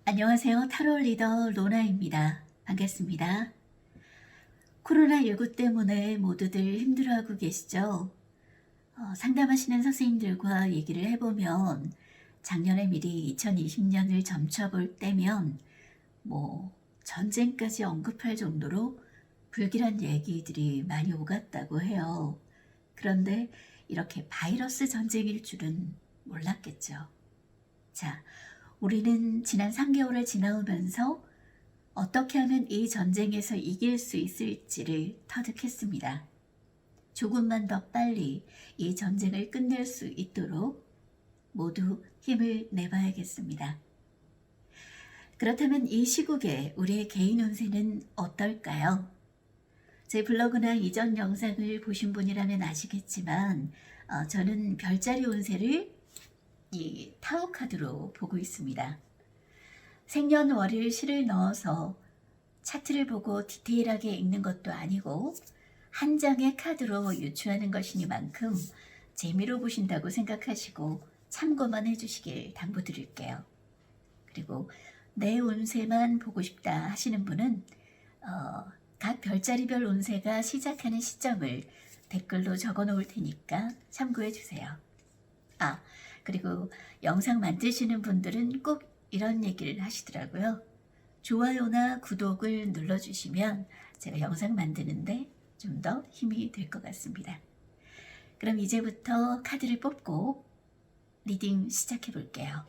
안녕하세요. 타로 리더 로나입니다. 반갑습니다. 코로나19 때문에 모두들 힘들어하고 계시죠? 상담하시는 선생님들과 얘기를 해보면 작년에 미리 2020년을 점쳐볼 때면 전쟁까지 언급할 정도로 불길한 얘기들이 많이 오갔다고 해요. 그런데 이렇게 바이러스 전쟁일 줄은 몰랐겠죠. 자, 우리는 지난 3개월을 지나오면서 어떻게 하면 이 전쟁에서 이길 수 있을지를 터득했습니다. 조금만 더 빨리 이 전쟁을 끝낼 수 있도록 모두 힘을 내봐야겠습니다. 그렇다면 이 시국에 우리의 개인 운세는 어떨까요? 제 블로그나 이전 영상을 보신 분이라면 아시겠지만 저는 별자리 운세를 이 타로 카드로 보고 있습니다. 생년월일 실을 넣어서 차트를 보고 디테일하게 읽는 것도 아니고 한 장의 카드로 유추하는 것이니만큼 재미로 보신다고 생각하시고 참고만 해주시길 당부드릴게요. 그리고 내 운세만 보고 싶다 하시는 분은 각 별자리별 운세가 시작하는 시점을 댓글로 적어 놓을 테니까 참고해 주세요. 그리고 영상 만드시는 분들은 꼭 이런 얘기를 하시더라고요. 좋아요나 구독을 눌러주시면 제가 영상 만드는데 좀 더 힘이 될 것 같습니다. 그럼 이제부터 카드를 뽑고 리딩 시작해 볼게요.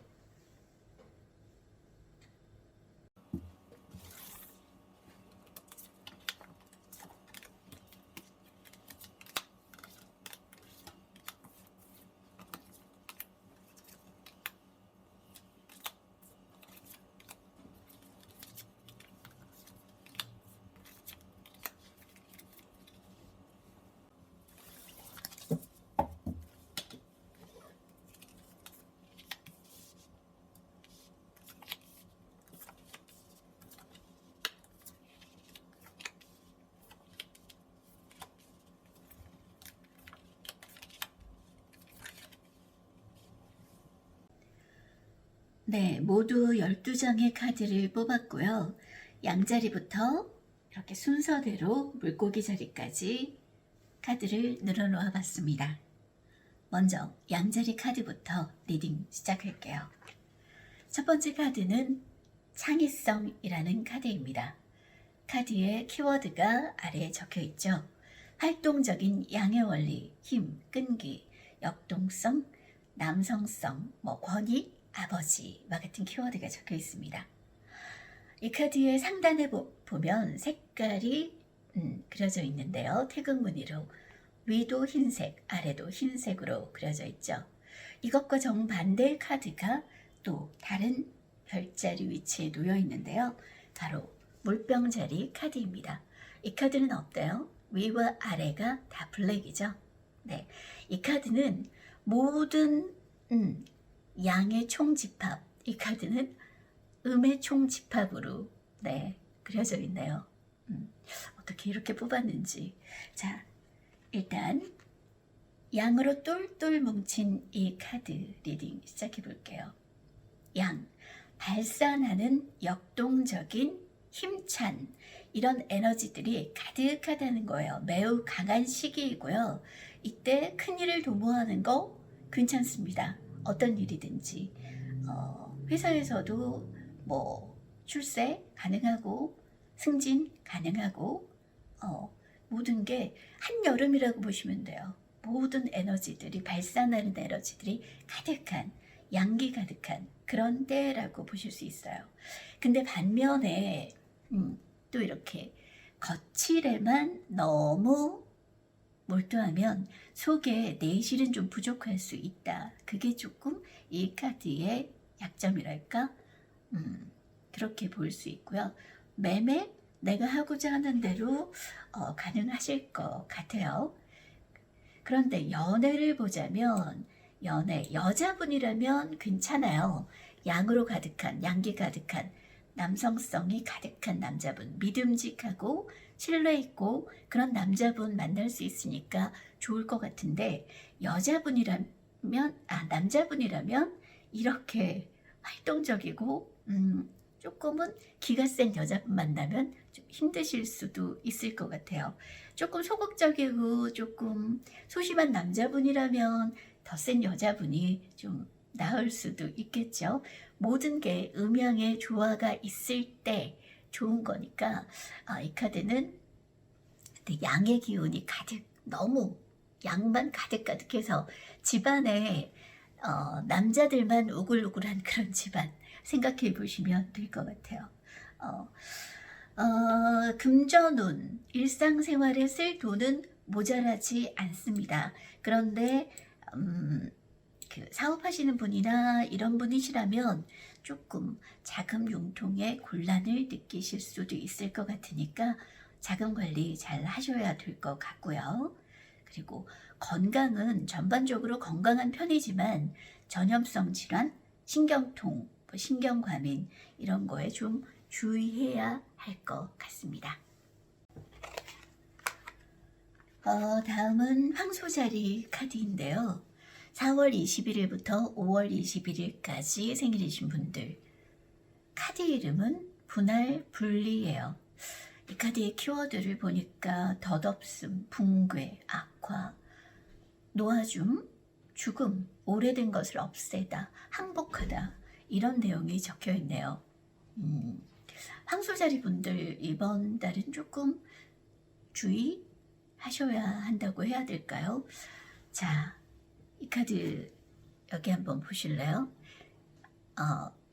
네, 모두 12장의 카드를 뽑았고요. 양자리부터 이렇게 순서대로 물고기 자리까지 카드를 늘어놓아 봤습니다. 먼저 양자리 카드부터 리딩 시작할게요. 첫 번째 카드는 창의성이라는 카드입니다. 카드의 키워드가 아래에 적혀 있죠. 활동적인 양의 원리, 힘, 끈기, 역동성, 남성성, 권위, 아버지와 같은 키워드가 적혀 있습니다. 이 카드의 상단에 보면 색깔이 그려져 있는데요. 태극무늬로 위도 흰색, 아래도 흰색으로 그려져 있죠. 이것과 정반대의 카드가 또 다른 별자리 위치에 놓여 있는데요. 바로 물병자리 카드입니다. 이 카드는 어때요? 위와 아래가 다 블랙이죠. 네, 이 카드는 모든 양의 총집합, 이 카드는 음의 총집합으로 그려져 있네요. 어떻게 이렇게 뽑았는지. 자, 일단 양으로 똘똘 뭉친 이 카드 리딩 시작해 볼게요. 양, 발산하는 역동적인 힘찬 이런 에너지들이 가득하다는 거예요. 매우 강한 시기이고요. 이때 큰일을 도모하는 거 괜찮습니다. 어떤 일이든지 회사에서도 출세 가능하고 승진 가능하고 모든 게 한여름이라고 보시면 돼요. 모든 에너지들이 발산하는 에너지들이 가득한 양기 가득한 그런 때라고 보실 수 있어요. 근데 반면에 또 이렇게 거칠에만 너무 몰두하면 속에 내실은 좀 부족할 수 있다. 그게 조금 이 카드의 약점이랄까? 그렇게 볼 수 있고요. 매매 내가 하고자 하는 대로 가능하실 것 같아요. 그런데 연애를 보자면 여자분이라면 괜찮아요. 양으로 가득한, 양기 가득한, 남성성이 가득한 남자분, 믿음직하고 신뢰 있고 그런 남자분 만날 수 있으니까 좋을 것 같은데, 남자분이라면 이렇게 활동적이고 조금은 기가 센 여자분 만나면 좀 힘드실 수도 있을 것 같아요. 조금 소극적이고 조금 소심한 남자분이라면 더 센 여자분이 좀 나을 수도 있겠죠. 모든 게 음양의 조화가 있을 때 좋은 거니까 이 카드는 양의 기운이 가득, 너무 양만 가득가득해서 집안에 남자들만 우글우글한 그런 집안 생각해 보시면 될 것 같아요. 금전운, 일상생활에 쓸 돈은 모자라지 않습니다. 그런데 사업하시는 분이나 이런 분이시라면 조금 자금 융통에 곤란을 느끼실 수도 있을 것 같으니까 자금 관리 잘 하셔야 될 것 같고요. 그리고 건강은 전반적으로 건강한 편이지만 전염성 질환, 신경통, 신경과민 이런 거에 좀 주의해야 할 것 같습니다. 다음은 황소자리 카드인데요. 4월 21일부터 5월 21일까지 생일이신 분들, 카드 이름은 분할 분리예요. 이 카드의 키워드를 보니까 덧없음, 붕괴, 악화, 놓아줌, 죽음, 오래된 것을 없애다, 항복하다 이런 내용이 적혀 있네요. 황소자리 분들 이번 달은 조금 주의하셔야 한다고 해야 될까요? 자, 이 카드 여기 한번 보실래요?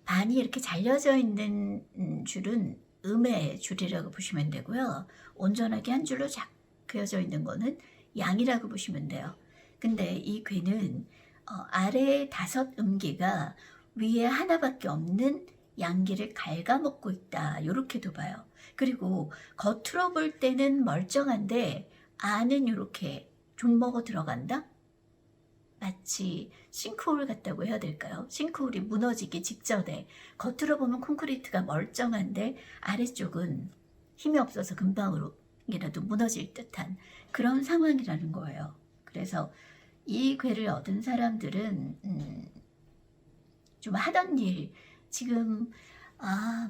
반이 이렇게 잘려져 있는 줄은 음의 줄이라고 보시면 되고요. 온전하게 한 줄로 쫙 그어져 있는 거는 양이라고 보시면 돼요. 근데 이 괴는 아래에 5 음기가 위에 하나밖에 없는 양기를 갉아먹고 있다. 이렇게도 봐요. 그리고 겉으로 볼 때는 멀쩡한데 안은 이렇게 좀 먹어 들어간다? 마치 싱크홀 같다고 해야 될까요? 싱크홀이 무너지기 직전에 겉으로 보면 콘크리트가 멀쩡한데 아래쪽은 힘이 없어서 금방이라도 무너질 듯한 그런 상황이라는 거예요. 그래서 이 괴를 얻은 사람들은 좀 하던 일 지금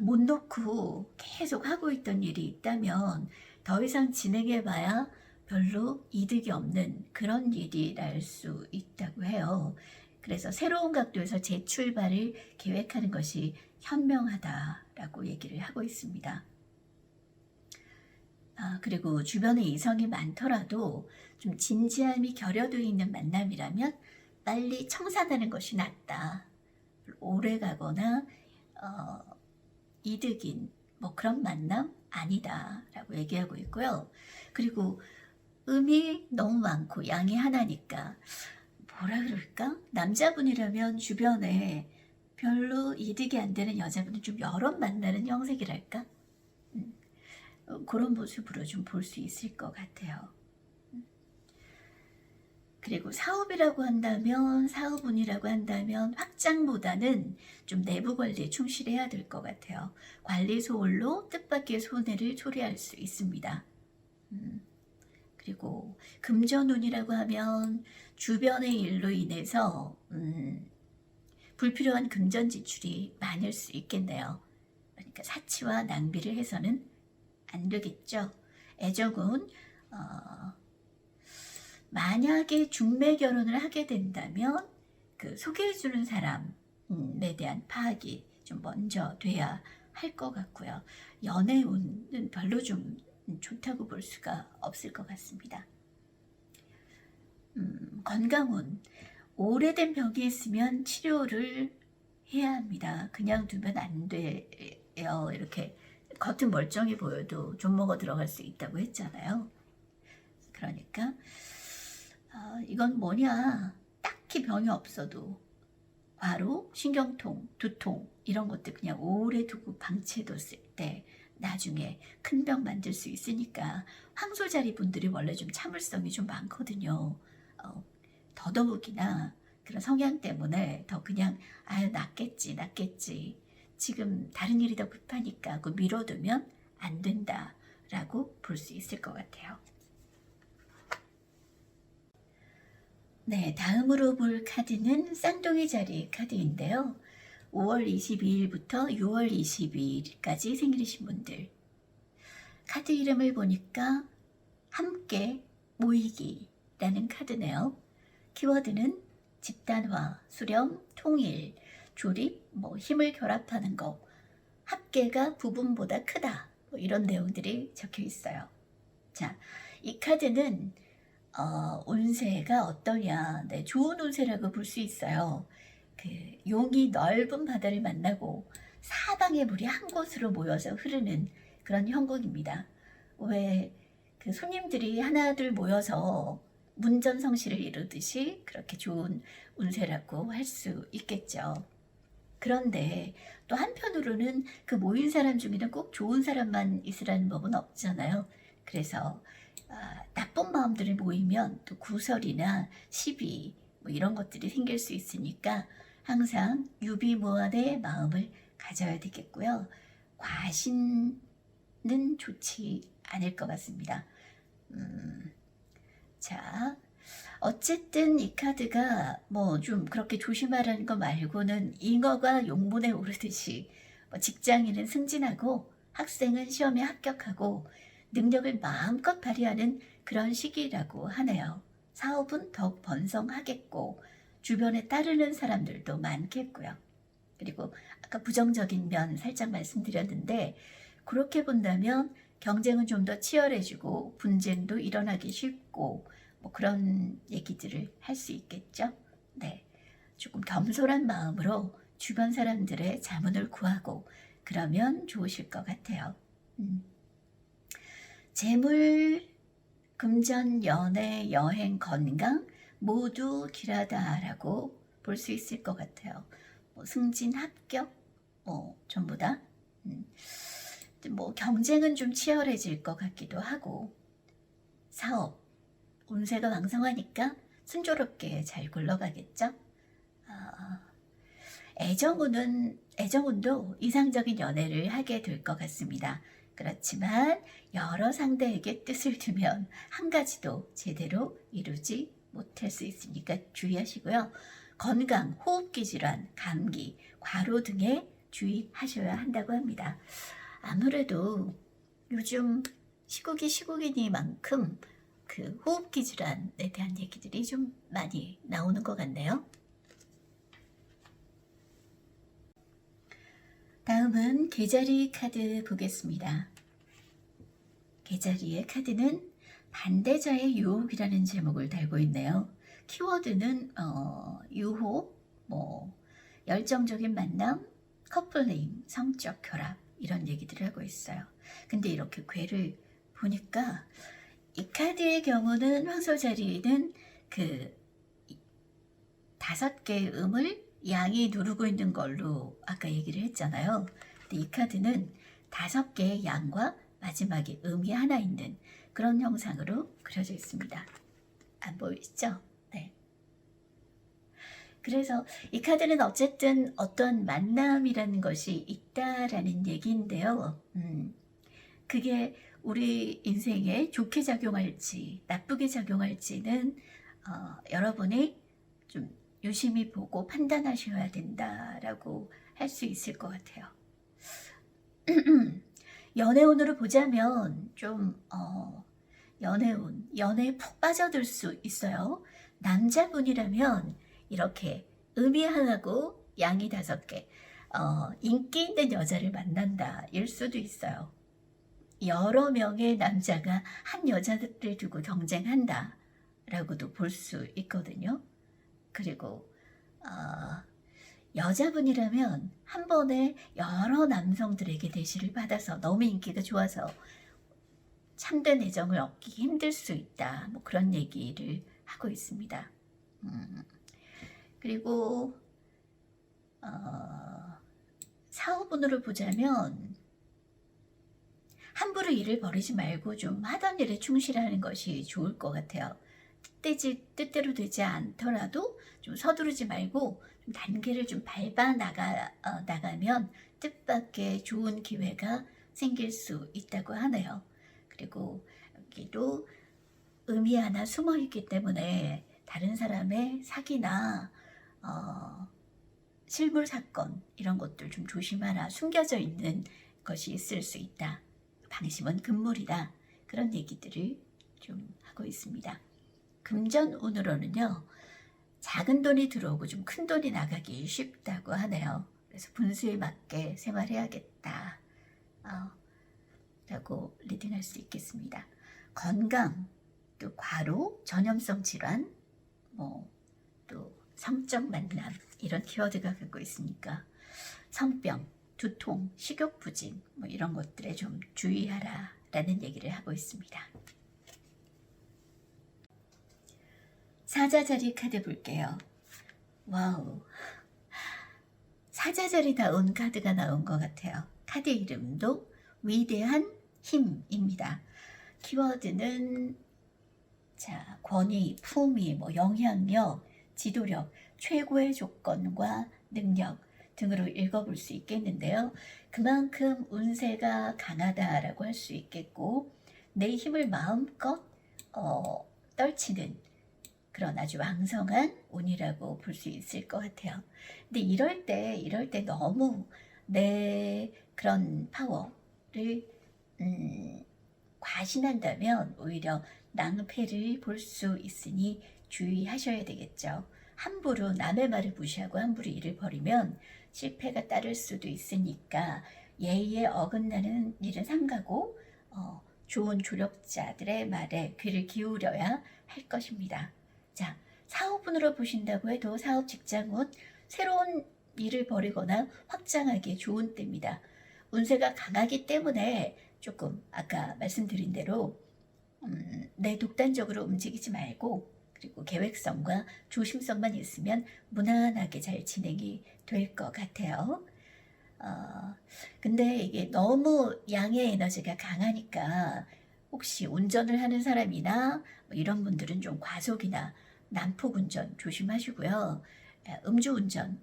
못 놓고 계속 하고 있던 일이 있다면 더 이상 진행해봐야 별로 이득이 없는 그런 일이랄 수 있다고 해요. 그래서 새로운 각도에서 재출발을 계획하는 것이 현명하다라고 얘기를 하고 있습니다. 그리고 주변에 이성이 많더라도 좀 진지함이 결여되어 있는 만남이라면 빨리 청산하는 것이 낫다. 오래 가거나 이득인 그런 만남 아니다 라고 얘기하고 있고요. 그리고 음이 너무 많고 양이 하나니까 뭐라 그럴까? 남자분이라면 주변에 별로 이득이 안 되는 여자분을 좀 여러 만나는 형색이랄까? 그런 모습으로 좀 볼 수 있을 것 같아요. 그리고 사업운이라고 한다면 확장보다는 좀 내부 관리에 충실해야 될 것 같아요. 관리 소홀로 뜻밖의 손해를 초래할 수 있습니다. 그리고 금전운이라고 하면 주변의 일로 인해서 불필요한 금전 지출이 많을 수 있겠네요. 그러니까 사치와 낭비를 해서는 안 되겠죠. 애정운, 만약에 중매 결혼을 하게 된다면 그 소개해주는 사람에 대한 파악이 좀 먼저 돼야 할 것 같고요. 연애운은 별로 좀 좋다고 볼 수가 없을 것 같습니다. 건강운, 오래된 병이 있으면 치료를 해야 합니다. 그냥 두면 안 돼요. 이렇게 겉은 멀쩡해 보여도 좀 먹어 들어갈 수 있다고 했잖아요. 그러니까 이건 뭐냐, 딱히 병이 없어도 과로, 신경통, 두통 이런 것들 그냥 오래 두고 방치해뒀을 때 나중에 큰 병 만들 수 있으니까 황소자리 분들이 원래 좀 참을성이 좀 많거든요. 더더욱이나 그런 성향 때문에 더 그냥 낫겠지 지금 다른 일이 더 급하니까 그 미뤄두면 안 된다라고 볼 수 있을 것 같아요. 네, 다음으로 볼 카드는 쌍둥이 자리 카드인데요. 5월 22일부터 6월 22일까지 생일이신 분들 카드 이름을 보니까 함께 모이기라는 카드네요. 키워드는 집단화, 수렴, 통일, 조립, 힘을 결합하는 거, 합계가 부분보다 크다, 이런 내용들이 적혀 있어요. 자, 이 카드는 운세가 어떠냐, 네, 좋은 운세라고 볼 수 있어요. 그 용이 넓은 바다를 만나고 사방의 물이 한 곳으로 모여서 흐르는 그런 형국입니다. 왜 그 손님들이 하나둘 모여서 문전성시를 이루듯이 그렇게 좋은 운세라고 할 수 있겠죠. 그런데 또 한편으로는 그 모인 사람 중에는 꼭 좋은 사람만 있으라는 법은 없잖아요. 그래서 나쁜 마음들이 모이면 또 구설이나 시비 이런 것들이 생길 수 있으니까 항상 유비무환의 마음을 가져야 되겠고요. 과신은 좋지 않을 것 같습니다. 자, 어쨌든 이 카드가 좀 그렇게 조심하라는 거 말고는 잉어가 용문에 오르듯이 직장인은 승진하고 학생은 시험에 합격하고 능력을 마음껏 발휘하는 그런 시기라고 하네요. 사업은 더욱 번성하겠고 주변에 따르는 사람들도 많겠고요. 그리고 아까 부정적인 면 살짝 말씀드렸는데 그렇게 본다면 경쟁은 좀 더 치열해지고 분쟁도 일어나기 쉽고 그런 얘기들을 할 수 있겠죠. 네, 조금 겸손한 마음으로 주변 사람들의 자문을 구하고 그러면 좋으실 것 같아요. 재물, 금전, 연애, 여행, 건강 모두 길하다라고 볼 수 있을 것 같아요. 승진, 합격, 전부 다. 경쟁은 좀 치열해질 것 같기도 하고 사업, 운세가 왕성하니까 순조롭게 잘 굴러가겠죠. 애정운도 이상적인 연애를 하게 될 것 같습니다. 그렇지만 여러 상대에게 뜻을 두면 한 가지도 제대로 이루지 못할 수 있으니까 주의하시고요. 건강, 호흡기 질환, 감기, 과로 등에 주의하셔야 한다고 합니다. 아무래도 요즘 시국이 시국이니만큼 그 호흡기 질환에 대한 얘기들이 좀 많이 나오는 것 같네요. 다음은 개자리 카드 보겠습니다. 개자리의 카드는 반대자의 유혹이라는 제목을 달고 있네요. 키워드는 유혹, 열정적인 만남, 커플링, 성적 결합 이런 얘기들을 하고 있어요. 근데 이렇게 괴를 보니까 이 카드의 경우는 황소자리는 그 5개의 음을 양이 누르고 있는 걸로 아까 얘기를 했잖아요. 근데 이 카드는 5개의 양과 마지막에 음이 하나 있는 그런 형상으로 그려져 있습니다. 안 보이시죠? 네. 그래서 이 카드는 어쨌든 어떤 만남이라는 것이 있다라는 얘기인데요. 그게 우리 인생에 좋게 작용할지 나쁘게 작용할지는 여러분이 좀 유심히 보고 판단하셔야 된다라고 할 수 있을 것 같아요. 연애운으로 보자면 좀 연애에 푹 빠져들 수 있어요. 남자분이라면 이렇게 음이 하나고 양이 5개, 인기 있는 여자를 만난다 일 수도 있어요. 여러 명의 남자가 한 여자를 두고 경쟁한다 라고도 볼 수 있거든요. 그리고 여자분이라면 한 번에 여러 남성들에게 대시를 받아서 너무 인기가 좋아서 참된 애정을 얻기 힘들 수 있다. 그런 얘기를 하고 있습니다. 그리고 사업운으로 보자면 함부로 일을 벌이지 말고 좀 하던 일에 충실하는 것이 좋을 것 같아요. 뜻대로 되지 않더라도 좀 서두르지 말고 좀 단계를 좀 밟아 나가면 뜻밖의 좋은 기회가 생길 수 있다고 하네요. 그리고 여기도 음이 하나 숨어 있기 때문에 다른 사람의 사기나 실물 사건 이런 것들 좀 조심하라. 숨겨져 있는 것이 있을 수 있다. 방심은 금물이다. 그런 얘기들을 좀 하고 있습니다. 금전운으로는요. 작은 돈이 들어오고 좀 큰 돈이 나가기 쉽다고 하네요. 그래서 분수에 맞게 생활해야겠다. 라고 리딩할 수 있겠습니다. 건강, 또 과로, 전염성 질환, 또 성적 만남 이런 키워드가 갖고 있으니까 성병, 두통, 식욕 부진 이런 것들에 좀 주의하라 라는 얘기를 하고 있습니다. 사자자리 카드 볼게요. 와우, 사자자리다운 카드가 나온 것 같아요. 카드 이름도 위대한 힘입니다. 키워드는 자, 권위, 품위, 영향력, 지도력, 최고의 조건과 능력 등으로 읽어볼 수 있겠는데요. 그만큼 운세가 강하다라고 할 수 있겠고 내 힘을 마음껏 떨치는 그런 아주 왕성한 운이라고 볼 수 있을 것 같아요. 근데 이럴 때 너무 내 그런 파워를 과신한다면 오히려 낭패를 볼 수 있으니 주의하셔야 되겠죠. 함부로 남의 말을 무시하고 함부로 일을 벌이면 실패가 따를 수도 있으니까 예의에 어긋나는 일은 삼가고 좋은 조력자들의 말에 귀를 기울여야 할 것입니다. 자, 사업운으로 보신다고 해도 사업, 직장운, 새로운 일을 벌이거나 확장하기에 좋은 때입니다. 운세가 강하기 때문에 조금 아까 말씀드린 대로 내 독단적으로 움직이지 말고 그리고 계획성과 조심성만 있으면 무난하게 잘 진행이 될 것 같아요. 근데 이게 너무 양의 에너지가 강하니까 혹시 운전을 하는 사람이나 이런 분들은 좀 과속이나 난폭 운전 조심하시고요. 음주운전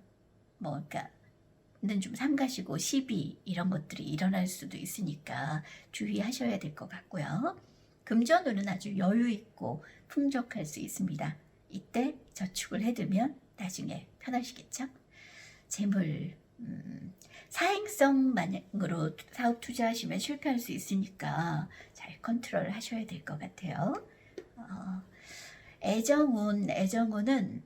그러니까는 좀 삼가시고 시비 이런 것들이 일어날 수도 있으니까 주의하셔야 될 것 같고요. 금전운은 아주 여유 있고 풍족할 수 있습니다. 이때 저축을 해두면 나중에 편하시겠죠? 재물, 사행성만으로 사업 투자하시면 실패할 수 있으니까 잘 컨트롤 하셔야 될 것 같아요. 애정운은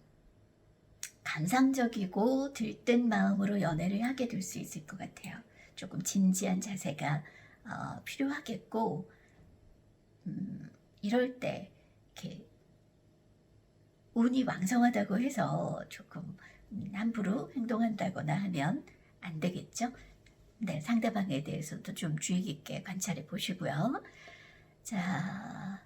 감상적이고 들뜬 마음으로 연애를 하게 될 수 있을 것 같아요. 조금 진지한 자세가 필요하겠고 이럴 때 이렇게 운이 왕성하다고 해서 조금 함부로 행동한다거나 하면 안 되겠죠? 네, 상대방에 대해서도 좀 주의 깊게 관찰해 보시고요. 자,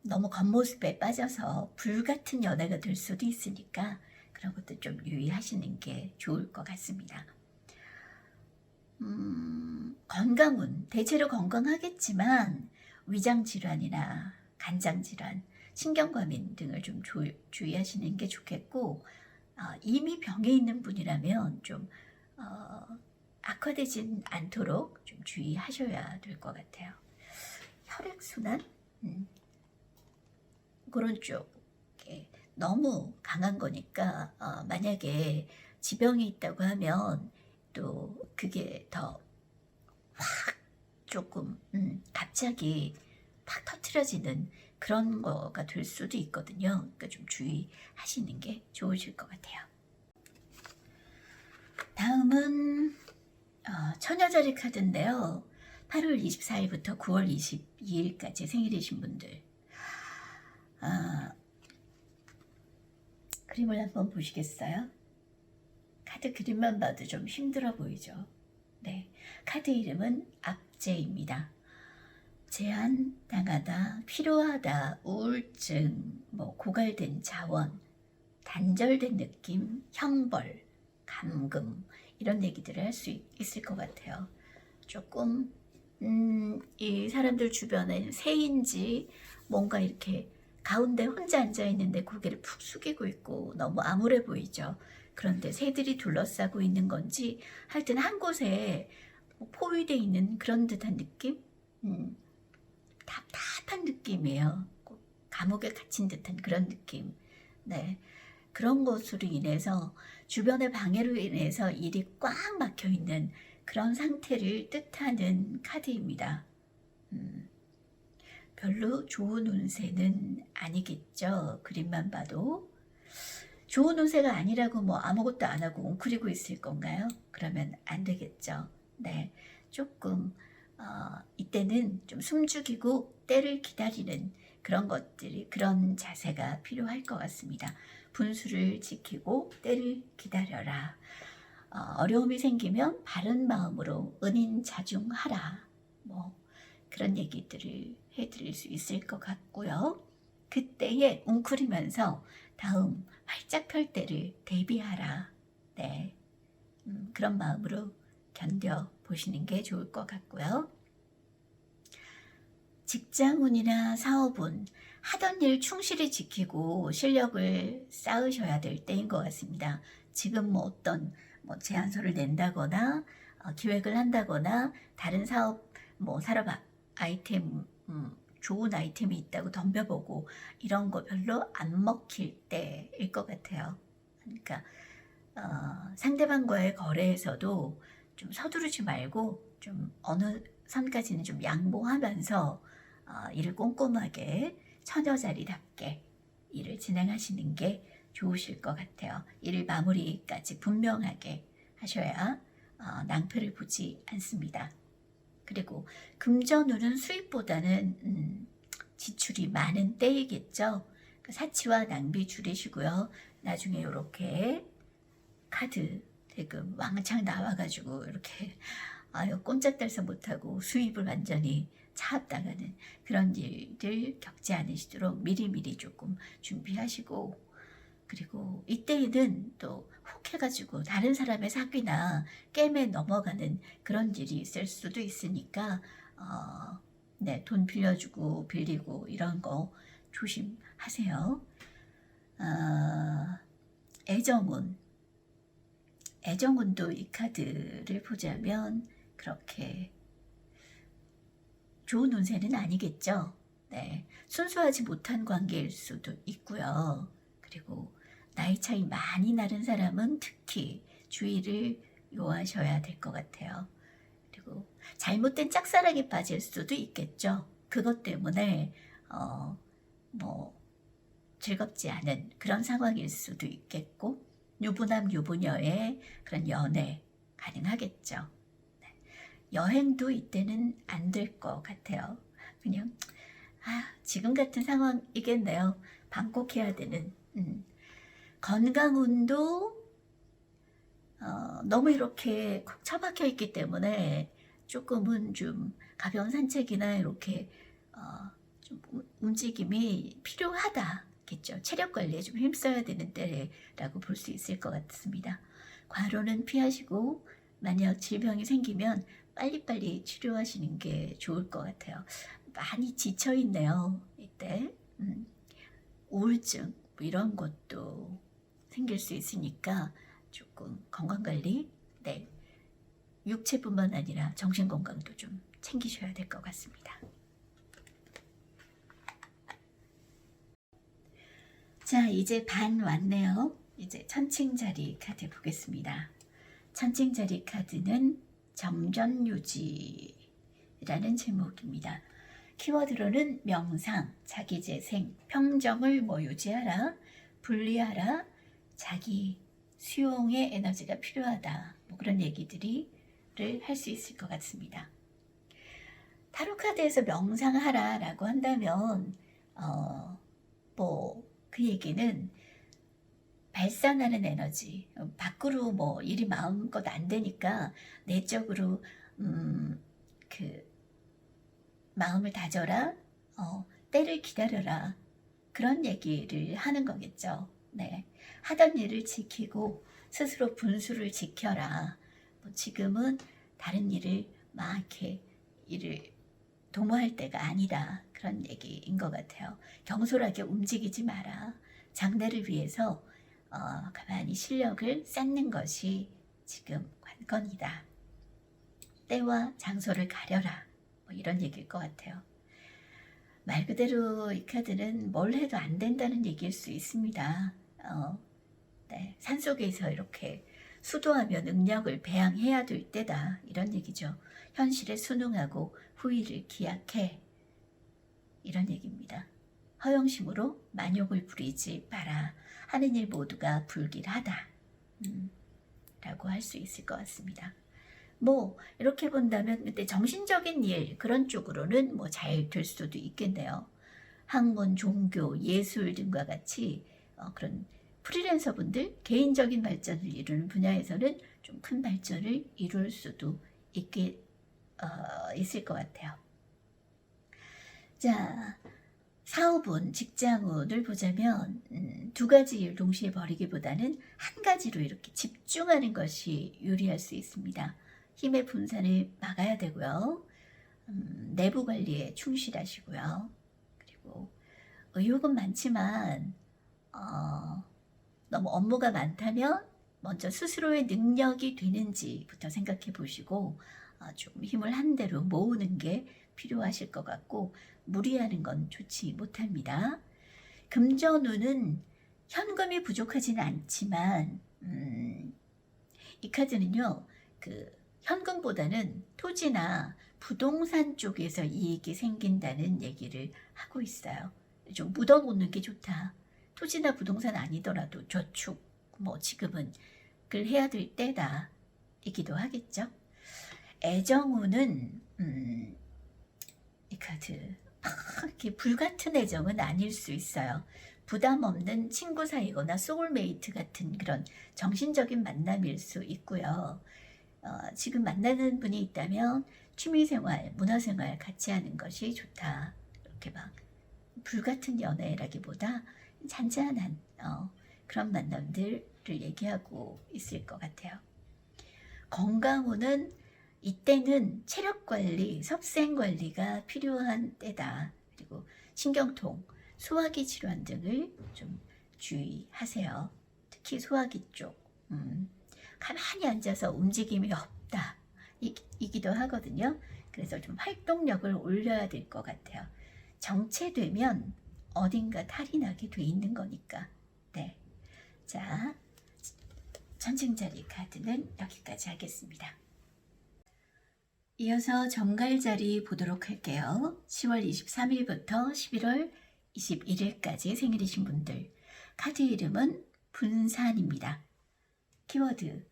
너무 겉모습에 빠져서 불같은 연애가 될 수도 있으니까 그런 것도 좀 유의하시는 게 좋을 것 같습니다. 건강운, 대체로 건강하겠지만 위장질환이나 간장질환, 신경과민 등을 좀 주의하시는 게 좋겠고 이미 병에 있는 분이라면 좀 악화되진 않도록 좀 주의하셔야 될 것 같아요. 혈액순환? 그런 쪽에 너무 강한 거니까 만약에 지병이 있다고 하면 또 그게 더 확 조금 갑자기 팍 터트려지는 그런 거가 될 수도 있거든요. 그러니까 좀 주의하시는 게 좋으실 것 같아요. 다음은 처녀자리 카드인데요. 8월 24일부터 9월 22일까지 생일이신 분들 그림을 한번 보시겠어요? 카드 그림만 봐도 좀 힘들어 보이죠? 네, 카드 이름은 압제입니다. 제한당하다, 필요하다, 우울증, 고갈된 자원, 단절된 느낌, 형벌, 감금 이런 얘기들을 할 수 있을 것 같아요. 조금 이 사람들 주변에 새인지 뭔가 이렇게 가운데 혼자 앉아있는데 고개를 푹 숙이고 있고 너무 암울해 보이죠. 그런데 새들이 둘러싸고 있는 건지 하여튼 한 곳에 포위되어 있는 그런 듯한 느낌? 답답한 느낌이에요. 감옥에 갇힌 듯한 그런 느낌. 네, 그런 것으로 인해서 주변의 방해로 인해서 일이 꽉 막혀 있는 그런 상태를 뜻하는 카드입니다. 별로 좋은 운세는 아니겠죠. 그림만 봐도. 좋은 운세가 아니라고 뭐 아무것도 안 하고 웅크리고 있을 건가요? 그러면 안 되겠죠. 네, 조금 이때는 좀 숨죽이고 때를 기다리는 그런 것들이, 그런 자세가 필요할 것 같습니다. 분수를 지키고 때를 기다려라. 어려움이 생기면 바른 마음으로 은인자중하라. 뭐 그런 얘기들을 해드릴 수 있을 것 같고요. 그때에 웅크리면서 다음 활짝 펼 때를 대비하라. 네, 그런 마음으로 견뎌 보시는 게 좋을 것 같고요. 직장운이나 사업운, 하던 일 충실히 지키고 실력을 쌓으셔야 될 때인 것 같습니다. 지금 뭐 어떤 제안서를 낸다거나 기획을 한다거나 다른 사업 산업 아이템, 좋은 아이템이 있다고 덤벼보고 이런 거 별로 안 먹힐 때일 것 같아요. 그러니까 상대방과의 거래에서도 좀 서두르지 말고 좀 어느 선까지는 좀 양보하면서 일을 꼼꼼하게 처녀자리답게 일을 진행하시는 게 좋으실 것 같아요. 일 마무리까지 분명하게 하셔야 낭패를 보지 않습니다. 그리고 금전운은 수입보다는 지출이 많은 때이겠죠. 사치와 낭비 줄이시고요. 나중에 이렇게 카드 대금 왕창 나와가지고 이렇게 꼼짝달싹 못하고 수입을 완전히 차압당하는 그런 일들 겪지 않으시도록 미리미리 조금 준비하시고, 그리고 이때에는 또 혹 해가지고 다른 사람의 사기나 게임에 넘어가는 그런 일이 있을 수도 있으니까 네, 돈 빌려주고 빌리고 이런 거 조심하세요. 애정운도 이 카드를 보자면 그렇게 좋은 운세는 아니겠죠. 네, 순수하지 못한 관계일 수도 있고요. 그리고 나이 차이 많이 나는 사람은 특히 주의를 요하셔야 될 것 같아요. 그리고 잘못된 짝사랑에 빠질 수도 있겠죠. 그것 때문에 즐겁지 않은 그런 상황일 수도 있겠고, 유부남 유부녀의 그런 연애 가능하겠죠. 네. 여행도 이때는 안 될 것 같아요. 그냥 지금 같은 상황이겠네요. 방콕해야 되는. 건강운도 너무 이렇게 콕 처박혀 있기 때문에 조금은 좀 가벼운 산책이나 이렇게 좀 움직임이 필요하다겠죠. 체력 관리에 좀 힘써야 되는 때라고 볼 수 있을 것 같습니다. 과로는 피하시고 만약 질병이 생기면 빨리빨리 치료하시는 게 좋을 것 같아요. 많이 지쳐있네요. 이때 우울증 이런 것도 생길 수 있으니까 조금 건강관리, 네, 육체뿐만 아니라 정신건강도 좀 챙기셔야 될 것 같습니다. 자, 이제 반 왔네요. 이제 천칭자리 카드 보겠습니다. 천칭자리 카드는 정전유지라는 제목입니다. 키워드로는 명상, 자기재생, 평정을 유지하라, 분리하라, 자기 수용의 에너지가 필요하다. 그런 얘기들을 할 수 있을 것 같습니다. 타로 카드에서 명상하라 라고 한다면 그 얘기는 발산하는 에너지, 밖으로 일이 마음껏 안 되니까 내적으로 마음을 다져라, 때를 기다려라, 그런 얘기를 하는 거겠죠. 네, 하던 일을 지키고 스스로 분수를 지켜라. 지금은 다른 일을 막 이렇게 일을 도모할 때가 아니다. 그런 얘기인 것 같아요. 경솔하게 움직이지 마라. 장래를 위해서 가만히 실력을 쌓는 것이 지금 관건이다. 때와 장소를 가려라. 이런 얘기일 것 같아요. 말 그대로 이 카드는 뭘 해도 안 된다는 얘기일 수 있습니다. 네, 산속에서 이렇게 수도하며 능력을 배양해야 될 때다. 이런 얘기죠. 현실에 순응하고 후일을 기약해. 이런 얘기입니다. 허영심으로 만욕을 부리지 마라. 하는 일 모두가 불길하다. 라고 할 수 있을 것 같습니다. 뭐 이렇게 본다면 근데 정신적인 일 그런 쪽으로는 뭐 잘 될 수도 있겠네요. 학문, 종교, 예술 등과 같이 그런 프리랜서 분들 개인적인 발전을 이루는 분야에서는 좀 큰 발전을 이룰 수도 있을 것 같아요. 자, 사업운, 직장운을 보자면 두 가지 일 동시에 벌이기보다는 한 가지로 이렇게 집중하는 것이 유리할 수 있습니다. 힘의 분산을 막아야 되고요. 내부 관리에 충실하시고요. 그리고 의욕은 많지만 너무 업무가 많다면 먼저 스스로의 능력이 되는지부터 생각해 보시고 좀 힘을 한 대로 모으는 게 필요하실 것 같고 무리하는 건 좋지 못합니다. 금전운은 현금이 부족하지는 않지만 이 카드는요. 현금보다는 토지나 부동산 쪽에서 이익이 생긴다는 얘기를 하고 있어요. 좀 묻어놓는 게 좋다. 토지나 부동산 아니더라도 저축, 뭐 지금은 그걸 해야 될 때다. 이기도 하겠죠. 애정운은 이 카드 이렇게 불같은 애정은 아닐 수 있어요. 부담 없는 친구 사이거나 소울메이트 같은 그런 정신적인 만남일 수 있고요. 지금 만나는 분이 있다면 취미생활, 문화생활 같이 하는 것이 좋다. 이렇게 막 불같은 연애라기보다 잔잔한 그런 만남들을 얘기하고 있을 것 같아요. 건강운은 이때는 체력관리, 섭생관리가 필요한 때다. 그리고 신경통, 소화기 질환 등을 좀 주의하세요. 특히 소화기 쪽. 가만히 앉아서 움직임이 없다. 이기도 하거든요. 그래서 좀 활동력을 올려야 될 것 같아요. 정체되면 어딘가 탈이 나게 돼 있는 거니까. 네. 자, 전쟁자리 카드는 여기까지 하겠습니다. 이어서 정갈자리 보도록 할게요. 10월 23일부터 11월 21일까지 생일이신 분들. 카드 이름은 분산입니다. 키워드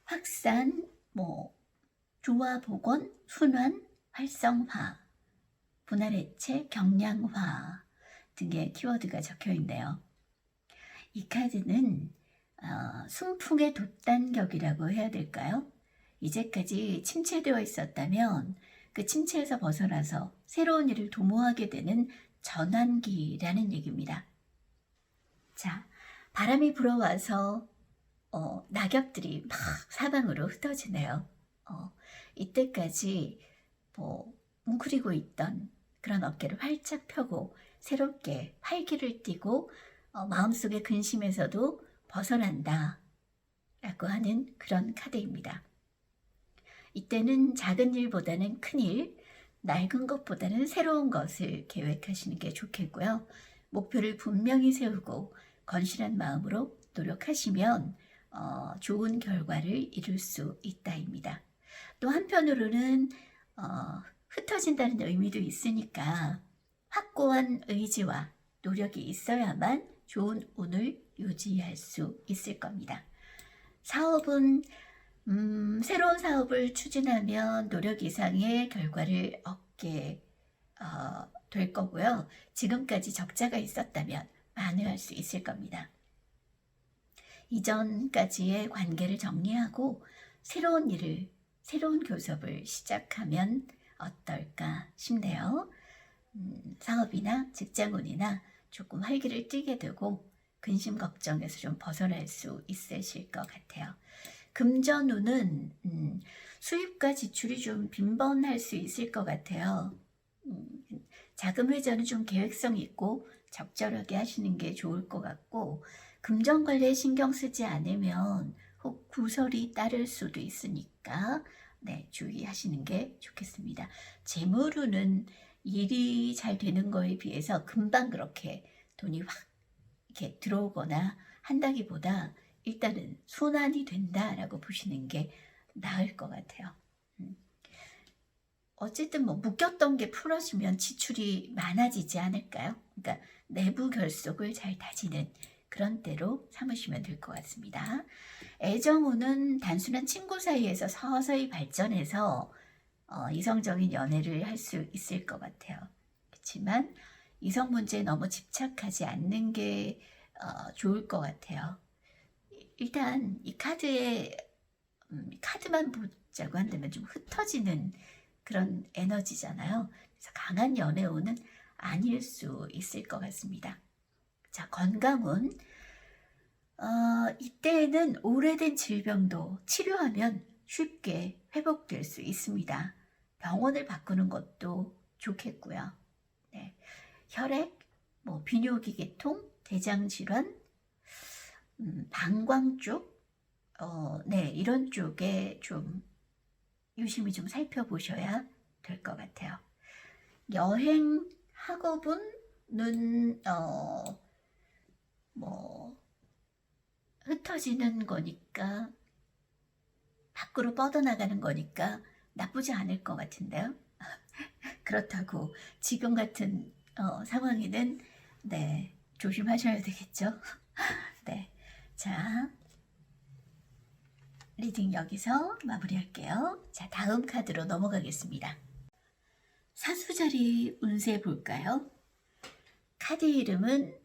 확산, 조화복원, 순환, 활성화, 분할해체, 경량화 등의 키워드가 적혀 있네요. 이 카드는 순풍의 돛단격이라고 해야 될까요? 이제까지 침체되어 있었다면 그 침체에서 벗어나서 새로운 일을 도모하게 되는 전환기라는 얘기입니다. 자, 바람이 불어와서 낙엽들이 막 사방으로 흩어지네요. 이때까지 웅크리고 있던 그런 어깨를 활짝 펴고 새롭게 활기를 띠고 마음속의 근심에서도 벗어난다 라고 하는 그런 카드입니다. 이때는 작은 일보다는 큰 일, 낡은 것보다는 새로운 것을 계획하시는 게 좋겠고요. 목표를 분명히 세우고 건실한 마음으로 노력하시면 좋은 결과를 이룰 수 있다입니다. 또 한편으로는 흩어진다는 의미도 있으니까 확고한 의지와 노력이 있어야만 좋은 운을 유지할 수 있을 겁니다. 사업은 새로운 사업을 추진하면 노력 이상의 결과를 얻게 될 거고요. 지금까지 적자가 있었다면 만회할 수 있을 겁니다. 이전까지의 관계를 정리하고 새로운 일을, 새로운 교섭을 시작하면 어떨까 싶네요. 사업이나 직장운이나 조금 활기를 띠게 되고 근심 걱정에서 좀 벗어날 수 있으실 것 같아요. 금전운은 수입과 지출이 좀 빈번할 수 있을 것 같아요. 자금 회전은 좀 계획성 있고 적절하게 하시는 게 좋을 것 같고 금전 관리에 신경 쓰지 않으면 혹 구설이 따를 수도 있으니까 주의하시는 게 좋겠습니다. 재물운은 일이 잘 되는 거에 비해서 금방 그렇게 돈이 확 이렇게 들어오거나 한다기보다 일단은 순환이 된다라고 보시는 게 나을 것 같아요. 어쨌든 뭐 묶였던 게 풀어지면 지출이 많아지지 않을까요? 그러니까 내부 결속을 잘 다지는 그런 때로 삼으시면 될 것 같습니다. 애정운은 단순한 친구 사이에서 서서히 발전해서 이성적인 연애를 할 수 있을 것 같아요. 그렇지만 이성 문제에 너무 집착하지 않는 게 좋을 것 같아요. 일단 이 카드에 카드만 보자고 한다면 좀 흩어지는 그런 에너지잖아요. 그래서 강한 연애운은 아닐 수 있을 것 같습니다. 자, 건강운. 이때에는 오래된 질병도 치료하면 쉽게 회복될 수 있습니다. 병원을 바꾸는 것도 좋겠고요. 네. 혈액, 뭐 비뇨기 계통, 대장 질환, 방광 쪽, 네, 이런 쪽에 좀 유심히 좀 살펴보셔야 될 것 같아요. 여행, 학업은 뭐 흩어지는 거니까 밖으로 뻗어나가는 거니까 나쁘지 않을 것 같은데요. 그렇다고 지금 같은 상황에는 네, 조심하셔야 되겠죠. 네, 자, 리딩 여기서 마무리할게요. 자, 다음 카드로 넘어가겠습니다. 사수자리 운세 볼까요? 카드 이름은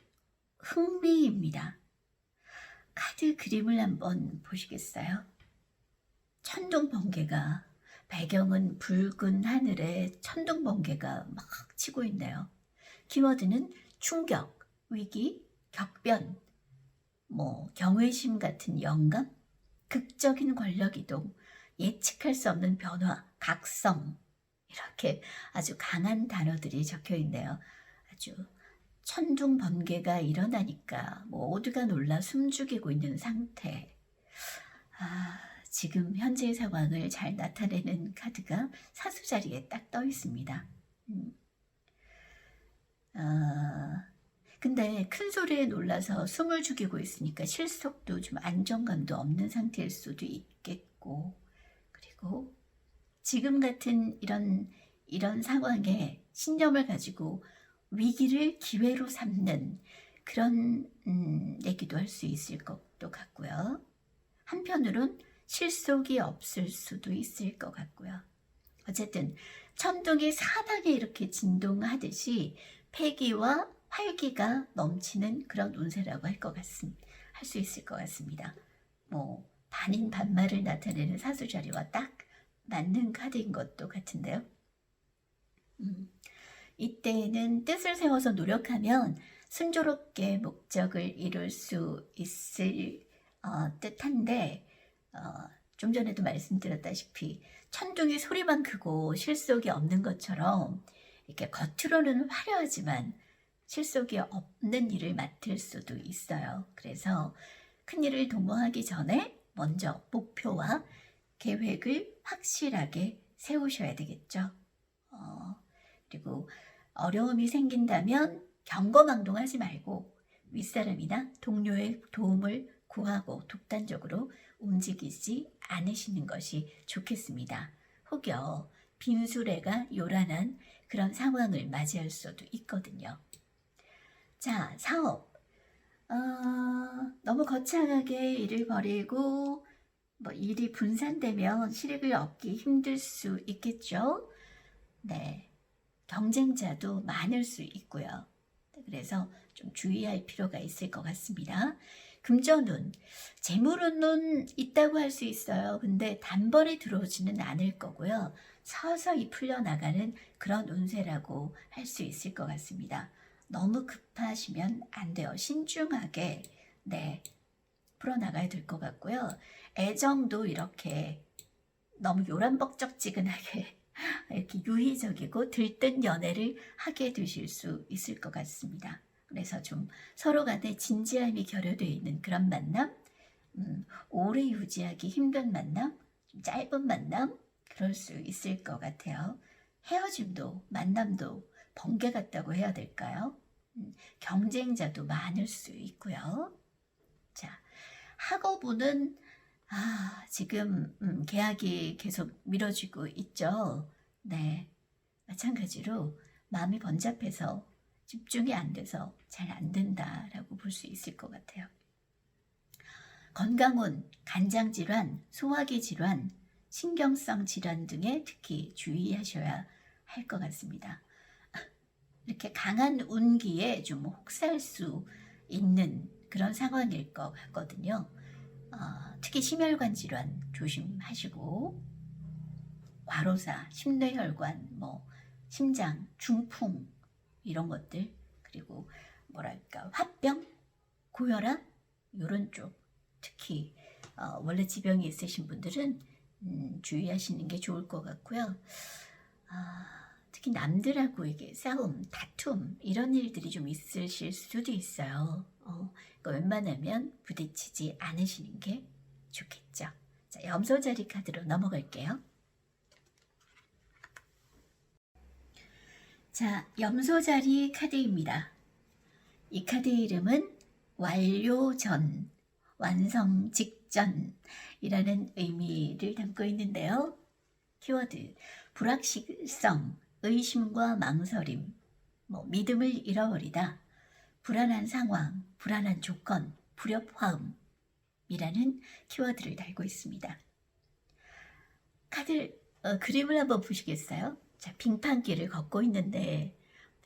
흥미입니다. 카드 그림을 한번 보시겠어요? 천둥 번개가, 배경은 붉은 하늘에 천둥 번개가 막 치고 있네요. 키워드는 충격, 위기, 격변, 뭐 경외심 같은 영감, 극적인 권력 이동, 예측할 수 없는 변화, 각성, 이렇게 아주 강한 단어들이 적혀 있네요. 아주 천둥 번개가 일어나니까 모두가 놀라 숨죽이고 있는 상태. 지금 현재의 상황을 잘 나타내는 카드가 사수 자리에 딱 떠 있습니다. 근데 큰 소리에 놀라서 숨을 죽이고 있으니까 실속도 좀 안정감도 없는 상태일 수도 있겠고, 그리고 지금 같은 이런 상황에 신념을 가지고 위기를 기회로 삼는 그런 얘기도 할 수 있을 것도 같고요. 한편으론 실속이 없을 수도 있을 것 같고요. 어쨌든 천둥이 사방에 이렇게 진동하듯이 패기와 활기가 넘치는 그런 운세라고 할 수 있을 것 같습니다. 뭐 반인 반말을 나타내는 사수자리와 딱 맞는 카드인 것도 같은데요. 이때는 뜻을 세워서 노력하면 순조롭게 목적을 이룰 수 있을 듯한데 좀 전에도 말씀드렸다시피 천둥이 소리만 크고 실속이 없는 것처럼 이렇게 겉으로는 화려하지만 실속이 없는 일을 맡을 수도 있어요. 그래서 큰 일을 도모하기 전에 먼저 목표와 계획을 확실하게 세우셔야 되겠죠. 그리고 어려움이 생긴다면 경거망동하지 말고 윗사람이나 동료의 도움을 구하고 독단적으로 움직이지 않으시는 것이 좋겠습니다. 혹여 빈수레가 요란한 그런 상황을 맞이할 수도 있거든요. 자, 사업. 너무 거창하게 일을 벌이고 뭐 일이 분산되면 실익을 얻기 힘들 수 있겠죠. 네, 경쟁자도 많을 수 있고요. 그래서 좀 주의할 필요가 있을 것 같습니다. 금전운, 재물운은 있다고 할 수 있어요. 근데 단번에 들어오지는 않을 거고요. 서서히 풀려나가는 그런 운세라고 할 수 있을 것 같습니다. 너무 급하시면 안 돼요. 신중하게 네, 풀어나가야 될 것 같고요. 애정도 이렇게 너무 요란벅적지근하게 이렇게 유희적이고 들뜬 연애를 하게 되실 수 있을 것 같습니다. 그래서 좀 서로 간에 진지함이 결여되어 있는 그런 만남, 오래 유지하기 힘든 만남, 좀 짧은 만남, 그럴 수 있을 것 같아요. 헤어짐도 만남도 번개 같다고 해야 될까요? 경쟁자도 많을 수 있고요. 자, 학업운은 지금 계약이 계속 미뤄지고 있죠. 네, 마찬가지로 마음이 번잡해서 집중이 안 돼서 잘 안 된다라고 볼 수 있을 것 같아요. 건강운, 간장질환, 소화기 질환, 신경성 질환 등에 특히 주의하셔야 할 것 같습니다. 이렇게 강한 운기에 좀 혹사할 수 있는 그런 상황일 것 같거든요. 특히 심혈관 질환 조심하시고, 과로사, 심뇌혈관, 심장, 중풍 이런 것들, 그리고 뭐랄까 화병, 고혈압 이런 쪽, 특히 원래 지병이 있으신 분들은 주의하시는 게 좋을 것 같고요. 특히 남들하고 이게 싸움, 다툼 이런 일들이 좀 있으실 수도 있어요. 그러니까 웬만하면 부딪히지 않으시는 게 좋겠죠. 자, 염소자리 카드로 넘어갈게요. 자, 염소자리 카드입니다. 이 카드 이름은 완료 전, 완성 직전이라는 의미를 담고 있는데요. 키워드, 불확실성, 의심과 망설임, 믿음을 잃어버리다, 불안한 상황, 불안한 조건, 불협화음이라는 키워드를 달고 있습니다. 카드 그림을 한번 보시겠어요? 자, 빙판길을 걷고 있는데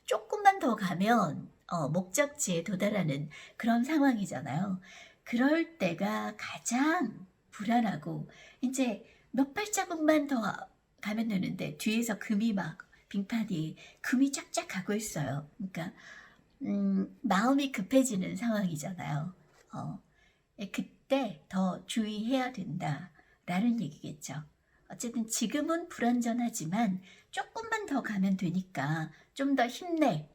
조금만 더 가면 목적지에 도달하는 그런 상황이잖아요. 그럴 때가 가장 불안하고, 이제 몇 발자국만 더 가면 되는데 뒤에서 빙판이 금이 쫙쫙 가고 있어요. 그러니까 마음이 급해지는 상황이잖아요. 그때 더 주의해야 된다라는 얘기겠죠. 어쨌든 지금은 불완전하지만 조금만 더 가면 되니까 좀 더 힘내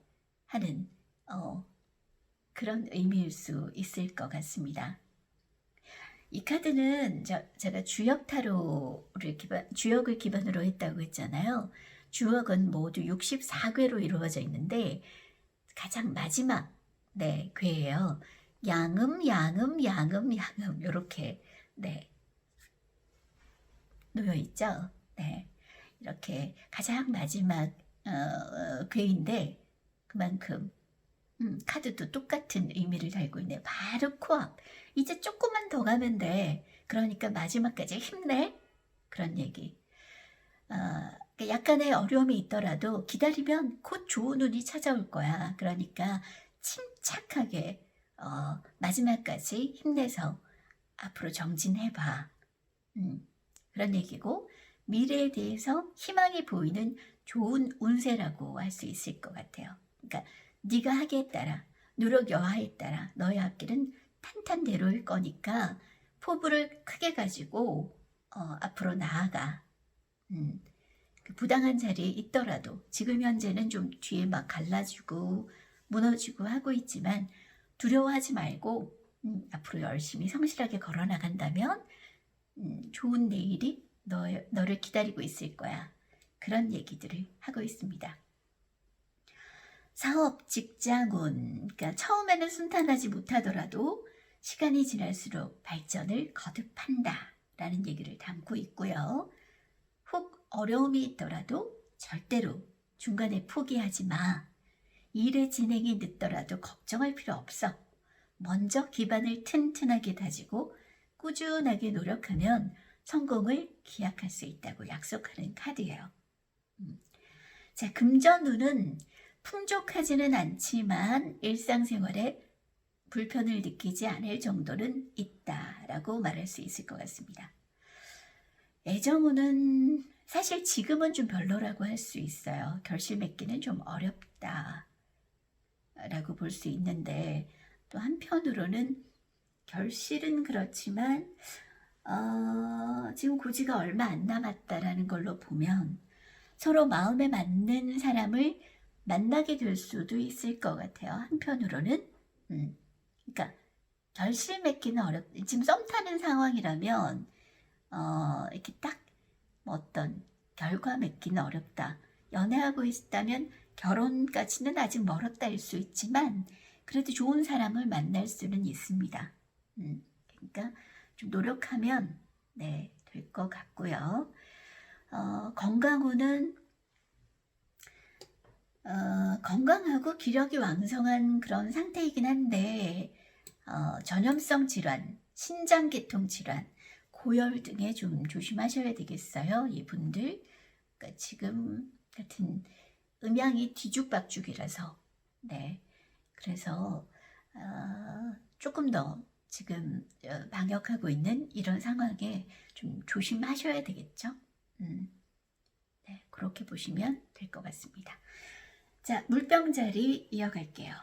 하는 그런 의미일 수 있을 것 같습니다. 이 카드는 제가 주역을 기반으로 했다고 했잖아요. 주역은 모두 64궤로 이루어져 있는데 가장 마지막 궤예요. 양음 이렇게 놓여 있죠. 네, 이렇게 가장 마지막 궤인데 그만큼 카드도 똑같은 의미를 달고 있네요. 바로 코앞. 이제 조금만 더 가면 돼. 그러니까 마지막까지 힘내. 그런 얘기. 약간의 어려움이 있더라도 기다리면 곧 좋은 운이 찾아올 거야. 그러니까 침착하게 마지막까지 힘내서 앞으로 정진해봐. 그런 얘기고, 미래에 대해서 희망이 보이는 좋은 운세라고 할 수 있을 것 같아요. 그러니까 네가 하기에 따라, 노력 여하에 따라 너의 앞길은 탄탄대로일 거니까 포부를 크게 가지고 앞으로 나아가. 그 부당한 자리에 있더라도 지금 현재는 좀 뒤에 막 갈라지고 무너지고 하고 있지만 두려워하지 말고 앞으로 열심히 성실하게 걸어나간다면 좋은 내일이 너를 기다리고 있을 거야. 그런 얘기들을 하고 있습니다. 사업, 직장운, 그러니까 처음에는 순탄하지 못하더라도 시간이 지날수록 발전을 거듭한다 라는 얘기를 담고 있고요. 혹 어려움이 있더라도 절대로 중간에 포기하지 마. 일의 진행이 늦더라도 걱정할 필요 없어. 먼저 기반을 튼튼하게 다지고 꾸준하게 노력하면 성공을 기약할 수 있다고 약속하는 카드예요. 자, 금전운은 풍족하지는 않지만 일상생활에 불편을 느끼지 않을 정도는 있다라고 말할 수 있을 것 같습니다. 애정운은 사실 지금은 좀 별로라고 할 수 있어요. 결실 맺기는 좀 어렵다라고 볼 수 있는데, 또 한편으로는 결실은 그렇지만 지금 고지가 얼마 안 남았다라는 걸로 보면 서로 마음에 맞는 사람을 만나게 될 수도 있을 것 같아요. 한편으로는 그러니까 결실 맺기는 지금 썸 타는 상황이라면 이렇게 딱 어떤 결과 맺기는 어렵다. 연애하고 있다면 결혼까지는 아직 멀었다일 수 있지만 그래도 좋은 사람을 만날 수는 있습니다. 그러니까 좀 노력하면 네, 될 것 같고요. 건강운은 건강하고 기력이 왕성한 그런 상태이긴 한데 전염성 질환, 신장계통 질환, 고열 등에 좀 조심하셔야 되겠어요. 이분들 그러니까 지금 같은 음양이 뒤죽박죽이라서 네, 그래서 조금 더 지금 방역하고 있는 이런 상황에 좀 조심하셔야 되겠죠. 네, 그렇게 보시면 될 것 같습니다. 자, 물병자리 이어갈게요.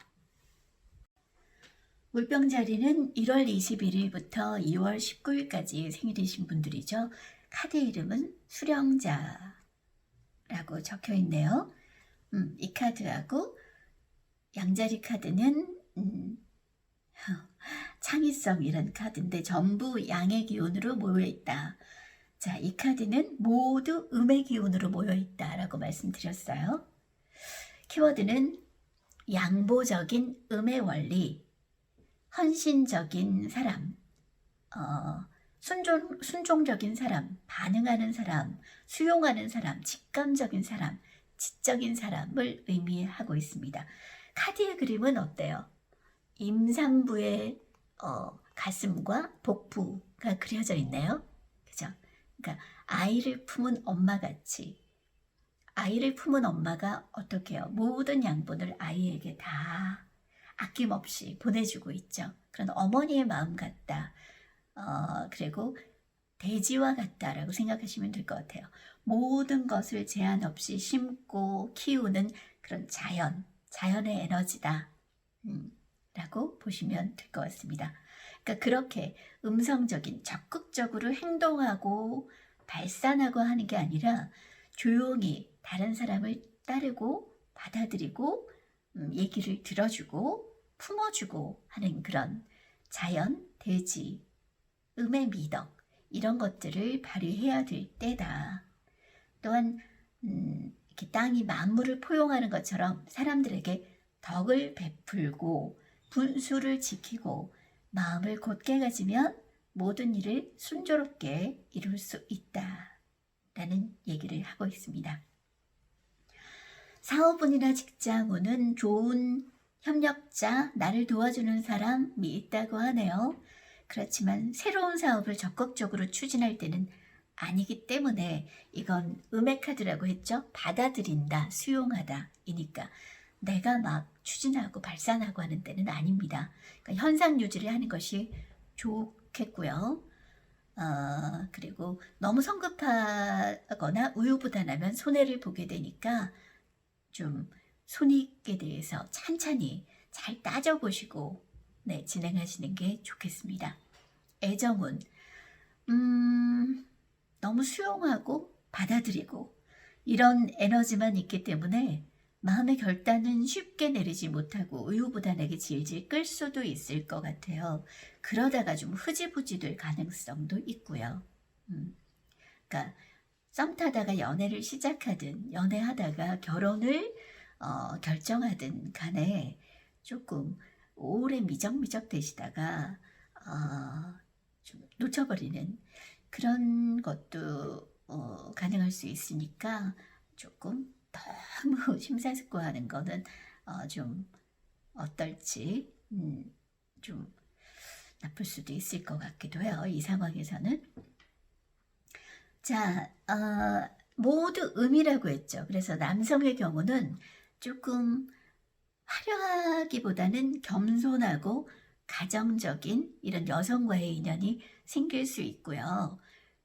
물병자리는 1월 21일부터 2월 19일까지 생일이신 분들이죠. 카드 이름은 수령자라고 적혀 있네요. 이 카드하고 양자리 카드는 창의성이란 카드인데 전부 양의 기운으로 모여있다. 자, 이 카드는 모두 음의 기운으로 모여있다라고 말씀드렸어요. 키워드는 양보적인 음의 원리, 헌신적인 사람, 순종적인 사람, 반응하는 사람, 수용하는 사람, 직감적인 사람, 지적인 사람을 의미하고 있습니다. 카드의 그림은 어때요? 임산부의 가슴과 복부가 그려져 있네요. 그죠? 그러니까 아이를 품은 엄마같이 아이를 품은 엄마가 어떻게 해요? 모든 양분을 아이에게 다 아낌없이 보내주고 있죠. 그런 어머니의 마음 같다. 그리고 돼지와 같다라고 생각하시면 될 것 같아요. 모든 것을 제한 없이 심고 키우는 그런 자연의 에너지다. 라고 보시면 될 것 같습니다. 그러니까 그렇게 음성적인 적극적으로 행동하고 발산하고 하는 게 아니라 조용히 다른 사람을 따르고 받아들이고 얘기를 들어주고 품어주고 하는 그런 자연, 대지, 음의 미덕 이런 것들을 발휘해야 될 때다. 또한 이렇게 땅이 만물을 포용하는 것처럼 사람들에게 덕을 베풀고 분수를 지키고 마음을 곧게 가지면 모든 일을 순조롭게 이룰 수 있다라는 얘기를 하고 있습니다. 사업운이나 직장운은 좋은 협력자, 나를 도와주는 사람이 있다고 하네요. 그렇지만 새로운 사업을 적극적으로 추진할 때는 아니기 때문에 이건 음의 카드라고 했죠. 받아들인다, 수용하다 이니까 내가 막 추진하고 발산하고 하는 때는 아닙니다. 그러니까 현상 유지를 하는 것이 좋겠고요. 그리고 너무 성급하거나 우유부단하면 손해를 보게 되니까 좀 손익에 대해서 찬찬히 잘 따져보시고 네, 진행하시는 게 좋겠습니다. 애정은 너무 수용하고 받아들이고 이런 에너지만 있기 때문에 마음의 결단은 쉽게 내리지 못하고 우유부단하게 질질 끌 수도 있을 것 같아요. 그러다가 좀 흐지부지 될 가능성도 있고요. 그러니까 썸 타다가 연애를 시작하든 연애하다가 결혼을 결정하든 간에 조금 오래 미적미적 되시다가 좀 놓쳐버리는 그런 것도 가능할 수 있으니까 조금 너무 심사숙고하는 거는 좀 어떨지 좀 나쁠 수도 있을 것 같기도 해요. 이 상황에서는. 자, 모두 음이라고 했죠. 그래서 남성의 경우는 조금 화려하기보다는 겸손하고 가정적인 이런 여성과의 인연이 생길 수 있고요.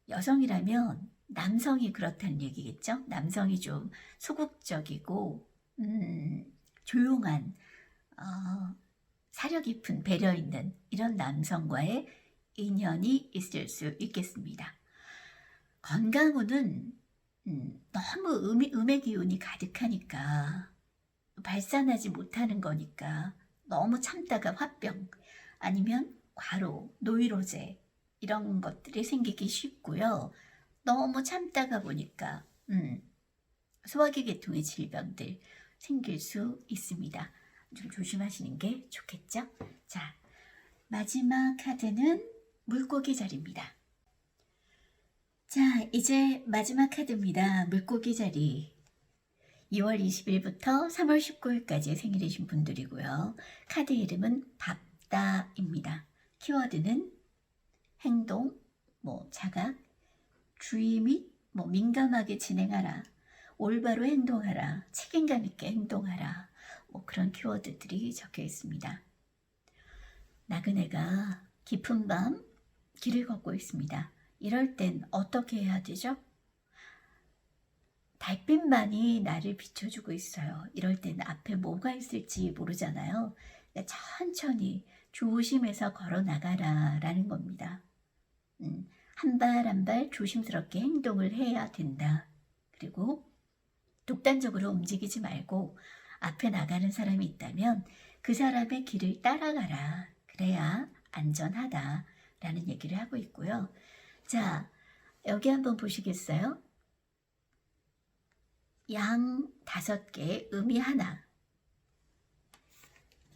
여성이라면 남성이 그렇다는 얘기겠죠. 남성이 좀 소극적이고 조용한 사려 깊은 배려 있는 이런 남성과의 인연이 있을 수 있겠습니다. 건강운은 너무 음의 기운이 가득하니까 발산하지 못하는 거니까 너무 참다가 화병 아니면 과로, 노이로제 이런 것들이 생기기 쉽고요. 너무 참다가 보니까 소화기 계통의 질병들 생길 수 있습니다. 좀 조심하시는 게 좋겠죠? 자, 마지막 카드는 물고기 자리입니다. 자, 이제 마지막 카드입니다. 물고기 자리. 2월 20일부터 3월 19일까지 생일이신 분들이고요. 카드 이름은 밥다입니다. 키워드는 행동, 자각, 주의 및 민감하게 진행하라, 올바로 행동하라, 책임감 있게 행동하라, 그런 키워드들이 적혀 있습니다. 나그네가 깊은 밤 길을 걷고 있습니다. 이럴 땐 어떻게 해야 되죠? 달빛만이 나를 비춰주고 있어요. 이럴 땐 앞에 뭐가 있을지 모르잖아요. 그러니까 천천히 조심해서 걸어 나가라 라는 겁니다. 한 발 한 발 조심스럽게 행동을 해야 된다. 그리고 독단적으로 움직이지 말고 앞에 나가는 사람이 있다면 그 사람의 길을 따라가라. 그래야 안전하다 라는 얘기를 하고 있고요. 자, 여기 한번 보시겠어요? 양 5개, 의미 하나.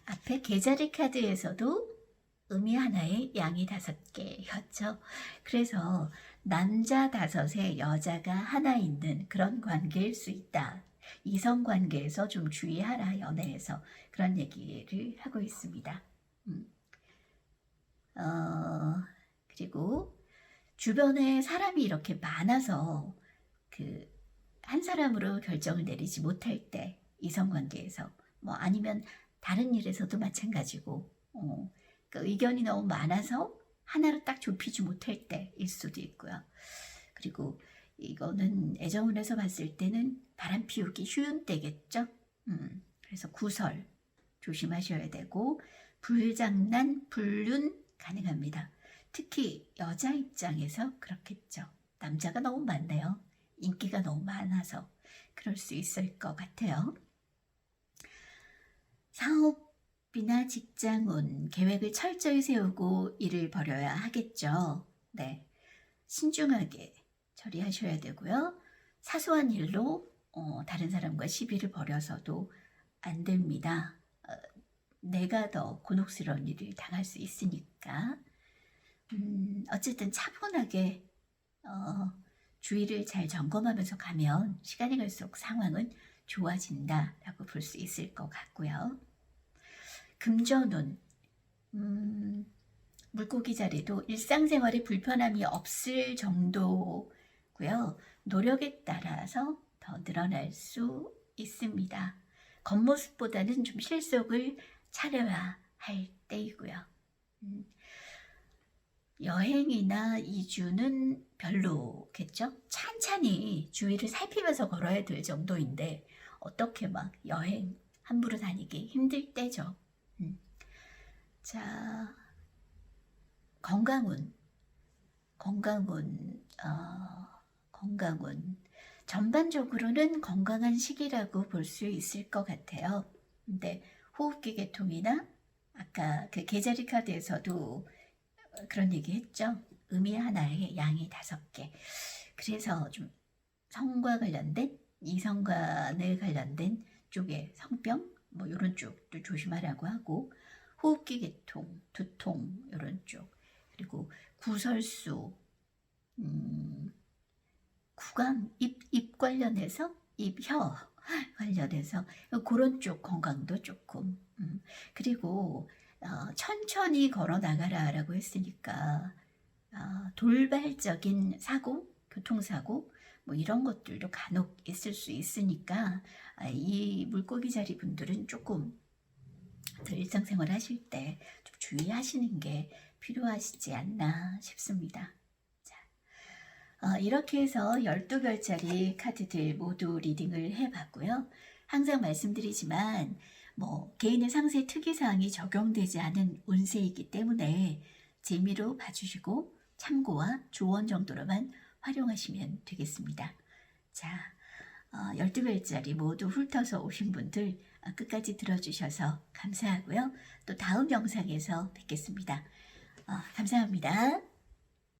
앞에 개자리 카드에서도 의미 하나에 양이 5개였죠. 그래서 남자 5에 여자가 하나 있는 그런 관계일 수 있다. 이성관계에서 좀 주의하라, 연애에서. 그런 얘기를 하고 있습니다. 그리고 주변에 사람이 이렇게 많아서 한 사람으로 결정을 내리지 못할 때, 이성관계에서 아니면 다른 일에서도 마찬가지고 의견이 너무 많아서 하나로 딱 좁히지 못할 때일 수도 있고요. 그리고 이거는 애정운에서 봤을 때는 바람 피우기 쉬운 때겠죠. 그래서 구설 조심하셔야 되고, 불장난, 불륜 가능합니다. 특히 여자 입장에서 그렇겠죠. 남자가 너무 많네요. 인기가 너무 많아서 그럴 수 있을 것 같아요. 사업이나 직장운, 계획을 철저히 세우고 일을 벌여야 하겠죠. 네, 신중하게 처리하셔야 되고요. 사소한 일로 다른 사람과 시비를 벌여서도 안 됩니다. 내가 더 곤혹스러운 일을 당할 수 있으니까 어쨌든 차분하게 주위를 잘 점검하면서 가면 시간이 갈수록 상황은 좋아진다라고 볼 수 있을 것 같고요. 금전운, 물고기 자리도 일상생활에 불편함이 없을 정도고요. 노력에 따라서 더 늘어날 수 있습니다. 겉모습보다는 좀 실속을 차려야 할 때이고요. 여행이나 이주는 별로겠죠? 찬찬히 주위를 살피면서 걸어야 될 정도인데 어떻게 여행 함부로 다니기 힘들 때죠. 자, 건강운 전반적으로는 건강한 시기라고 볼 수 있을 것 같아요. 근데 호흡기 계통이나 아까 그 계자리 카드에서도 그런 얘기 했죠. 의미 하나에 양이 5개. 그래서 좀 성과 관련된, 이성간에 관련된 쪽에 성병 이런 쪽도 조심하라고 하고, 호흡기 계통, 두통 이런 쪽, 그리고 구설수, 구강, 입 관련해서, 혀 관련해서 그런 쪽 건강도 조금, 그리고 천천히 걸어 나가라 라고 했으니까 돌발적인 사고, 교통사고 이런 것들도 간혹 있을 수 있으니까 이 물고기 자리 분들은 조금 더 일상생활 하실 때 좀 주의하시는 게 필요하시지 않나 싶습니다. 자, 이렇게 해서 12별짜리 카드들 모두 리딩을 해봤고요. 항상 말씀드리지만 개인의 상세 특이사항이 적용되지 않은 운세이기 때문에 재미로 봐주시고 참고와 조언 정도로만 활용하시면 되겠습니다. 자, 12별짜리 모두 훑어서 오신 분들 끝까지 들어주셔서 감사하고요. 또 다음 영상에서 뵙겠습니다. 감사합니다.